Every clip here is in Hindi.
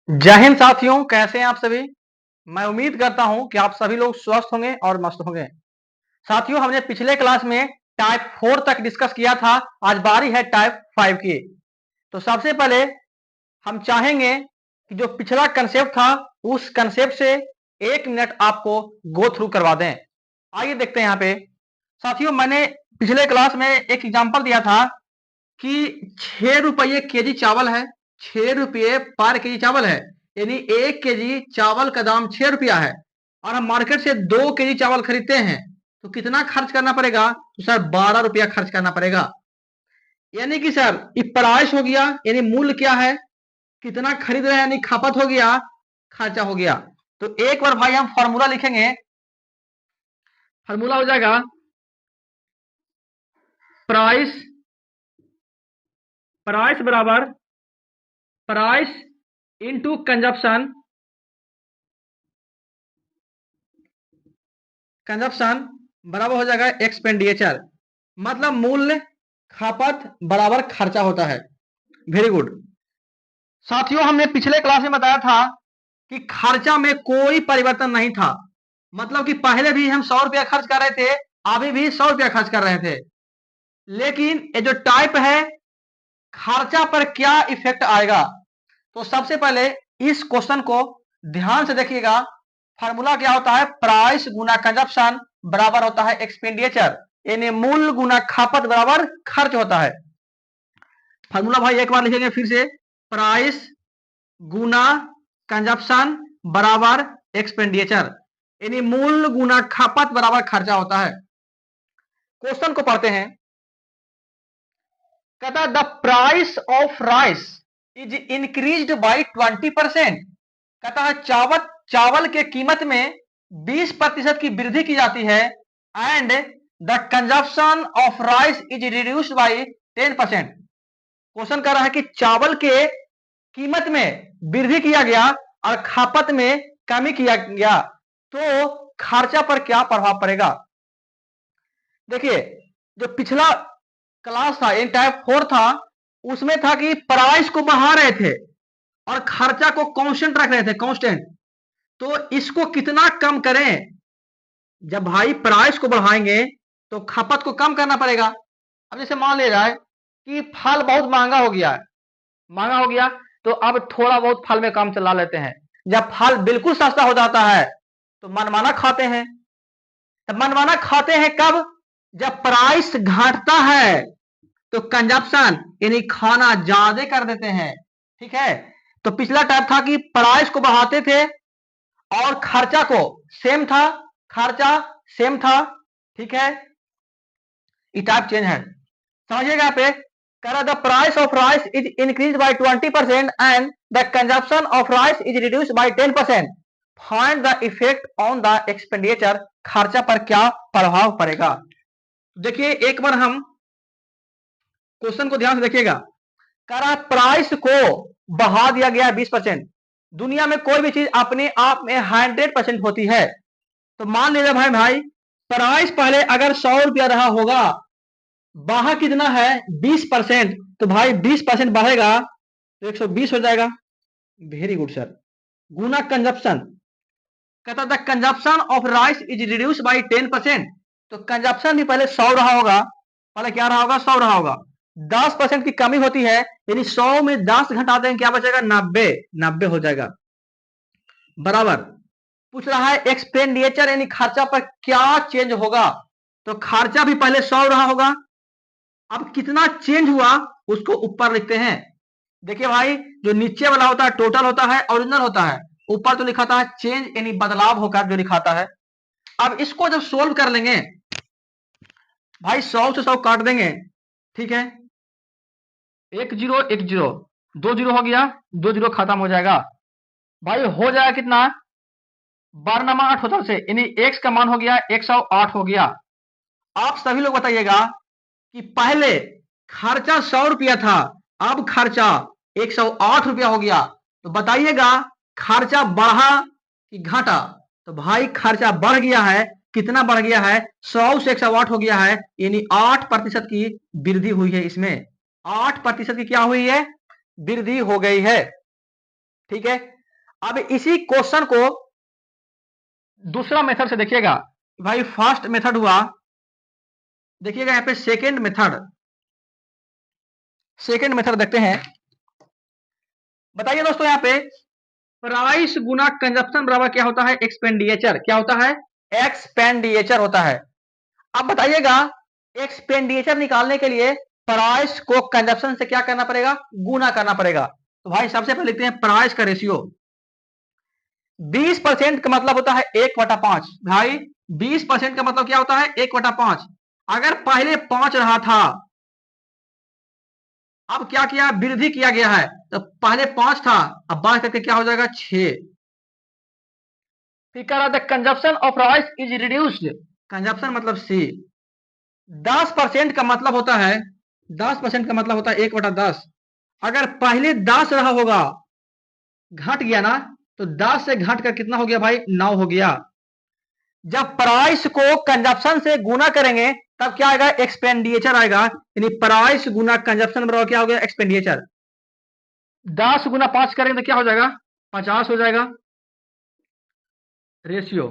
जय हिंद साथियों, कैसे हैं आप सभी। मैं उम्मीद करता हूं कि आप सभी लोग स्वस्थ होंगे और मस्त होंगे। साथियों, हमने पिछले क्लास में टाइप 4 तक डिस्कस किया था। आज बारी है टाइप 5 की। तो सबसे पहले हम चाहेंगे कि जो पिछला कंसेप्ट था उस कंसेप्ट से 1 मिनट आपको गो थ्रू करवा दें। आइए देखते हैं यहाँ पे। साथियों, मैंने पिछले क्लास में एक एग्जांपल दिया था कि 6 रुपये केजी चावल है। 6 रुपये पर केजी चावल है, यानी 1 केजी चावल का दाम 6 रुपया है और हम मार्केट से 2 केजी चावल खरीदते हैं। तो कितना खर्च करना पड़ेगा? तो सर 12 रुपया खर्च करना पड़ेगा। यानी कि सर ये प्राइस हो गया, यानी मूल्य क्या है, कितना खरीद रहे हैं, यानी खपत हो गया, खर्चा हो गया। तो एक बार भाई हम फॉर्मूला लिखेंगे। फॉर्मूला हो जाएगा प्राइस प्राइस बराबर प्राइस इनटू कंजप्शन कंजप्शन बराबर हो जाएगा एक्सपेंडिचर। मतलब मूल्य खपत बराबर खर्चा होता है। Very good. साथियों, हमने पिछले क्लास में बताया था कि खर्चा में कोई परिवर्तन नहीं था। मतलब कि पहले भी हम 100 रुपया खर्च कर रहे थे, अभी भी 100 रुपया खर्च कर रहे थे। लेकिन ये जो टाइप है, खर्चा पर क्या इफेक्ट आएगा। तो सबसे पहले इस क्वेश्चन को ध्यान से देखिएगा। फार्मूला क्या होता है? प्राइस गुना कंजप्शन बराबर होता है एक्सपेंडिचर, यानी मूल्य गुना खपत बराबर खर्च होता है। फार्मूला भाई एक बार लिखेंगे फिर से। प्राइस गुना कंजप्शन बराबर एक्सपेंडिचर, यानी मूल्य गुना खपत बराबर खर्चा होता है। क्वेश्चन को पढ़ते हैं। कहता है the price of rice is increased by 20%। कहता है चावल के कीमत में 20% की वृद्धि की जाती है and the consumption of rice is reduced by 10%। Question कर रहा है कि चावल के कीमत में वृद्धि किया गया और खपत में कमी किया गया, तो खर्चा पर क्या प्रभाव पड़ेगा। देखिए, जो पिछला क्लास था, इन टाइप 4 था, उसमें था कि प्राइस को बढ़ा रहे थे और खर्चा को कांस्टेंट रख रहे थे, कांस्टेंट। तो इसको कितना कम करें। जब भाई प्राइस को बढ़ाएंगे तो खपत को कम करना पड़ेगा। अब जैसे मान लिया जाए कि फल बहुत महंगा हो गया है, महंगा हो गया तो अब थोड़ा बहुत फल में काम चला लेते हैं। जब फल बिल्कुल सस्ता हो जाता है तो मनमाना खाते हैं। तब मनमाना खाते हैं कब? जब प्राइस घटता है तो कंजप्शन यानी खाना ज्यादा कर देते हैं। ठीक है। तो पिछला टाइप था कि प्राइस को बढ़ाते थे और खर्चा को सेम था, खर्चा सेम था। ठीक है, ये टाइप चेंज है, समझिएगा। यहाँ पे कह रहा the price of rice is increase by 20% and the consumption of rice is reduce by 10%। Find the effect on the expenditure. खर्चा पर क्या प्रभाव पड़ेगा। देखिए, एक बार हम क्वेश्चन को ध्यान से देखिएगा। कह रहा प्राइस को बढ़ा दिया गया 20%। दुनिया में कोई भी चीज अपने आप में 100% होती है। तो मान लीजिए भाई भाई प्राइस पहले अगर 100 रुपया रहा होगा, बढ़ा कितना है 20%, तो भाई 20% बढ़ेगा तो 120 हो जाएगा। Very good sir. गुना कंजप्शन। कहता था consumption of rice is reduce by 10%। तो कंजप्शन भी पहले 100 रहा होगा, पहले क्या रहा होगा, 100 रहा होगा। 10% की कमी होती है, यानी 100 में 10 घटा देंगे, क्या बचेगा, 90। 90 हो जाएगा बराबर। पूछ रहा है एक्सपेंडिचर यानी खर्चा पर क्या चेंज होगा। तो खर्चा भी पहले 100 रहा होगा, अब कितना चेंज हुआ उसको ऊपर लिखते हैं। देखिए भाई, जो नीचे वाला होता है टोटल होता है, ओरिजिनल होता है। ऊपर तो लिखाता है चेंज यानी बदलाव होकर जो लिखाता है। अब इसको जब सोल्व कर लेंगे भाई, 100 से 100 काट देंगे। ठीक है, 1 जीरो 1 जीरो, 2 जीरो हो गया, 2 जीरो खत्म हो जाएगा। भाई हो जाएगा कितना, 12 8 से, यानी x का मान हो गया 108 हो गया। आप सभी लोग बताइएगा कि पहले खर्चा 100 रुपया था, अब खर्चा 108 रुपया हो गया। तो बताइएगा खर्चा बढ़ा कि घटा। तो भाई खर्चा बढ़ गया है। कितना बढ़ गया है? 100 से 108 हो गया है, यानी 8% की वृद्धि हुई है इसमें। 8% की क्या हुई है? वृद्धि हो गई है। ठीक है, अब इसी क्वेश्चन को दूसरा मेथड से देखिएगा। भाई फर्स्ट मेथड हुआ, देखिएगा यहाँ पे सेकेंड मेथड देखते हैं। बताइए दोस्तों, यहाँ पे प्राइस गुना कंजप्शन बराबर क्या होता है? एक्सपेंडिचर। क्या होता है? एक्सपेंडिचर होता है। अब बताइएगा, एक्सपेंडिचर निकालने के लिए प्राइस को कंजप्शन से क्या करना पड़ेगा? गुना करना पड़ेगा। तो भाई सबसे पहले लिखते हैं प्राइस का रेशियो। 20% का मतलब होता है 1/5। भाई 20% का मतलब क्या होता है? 1/5। अगर पहले 5 रहा था, अब क्या किया? वृद्धि किया गया है। तो पहले 5 था, अब बढ़ करके क्या हो जाएगा? 6। फिर कह रहा था consumption of rice is reduced. Consumption मतलब सी। 10% का मतलब होता है 10% का मतलब होता है 1/10। अगर पहले 10 रहा होगा, घट गया ना, तो 10 से घट कर कितना हो गया भाई? 9 हो गया। जब प्राइस को कंजप्शन से गुना करेंगे तब क्या आएगा? एक्सपेंडिचर आएगा। यानी प्राइस गुना कंजप्शन बराबर क्या हो गया? एक्सपेंडिचर। 10 गुना 5 करेंगे तो क्या हो जाएगा? 50 हो जाएगा रेशियो।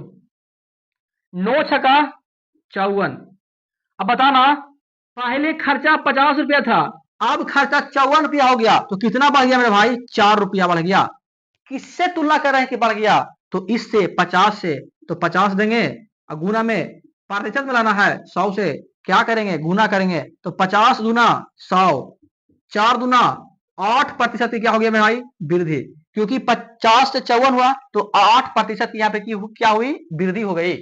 9 छका 54। अब बताना, पहले खर्चा 50 रुपया था, अब खर्चा 54 रुपया हो गया, तो कितना बढ़ गया मेरे भाई? 4 रुपया बढ़ गया। किससे तुलना कर रहे हैं कि बढ़ गया? तो इससे, 50 से। तो 50 देंगे और गुना में प्रतिशत में लाना है 100 से। क्या करेंगे? गुना करेंगे। तो 50 दूना 100, 4 दूना 8% की क्या हो गया मेरे भाई? वृद्धि। क्योंकि 50 से 54 हुआ तो 8% यहाँ पे क्या हुई? वृद्धि हो गई।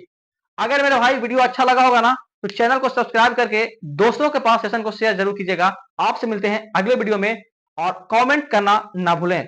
अगर मेरे भाई वीडियो अच्छा लगा होगा ना, तो चैनल को सब्सक्राइब करके दोस्तों के पास सेशन को शेयर जरूर कीजिएगा। आपसे मिलते हैं अगले वीडियो में, और कमेंट करना ना भूलें।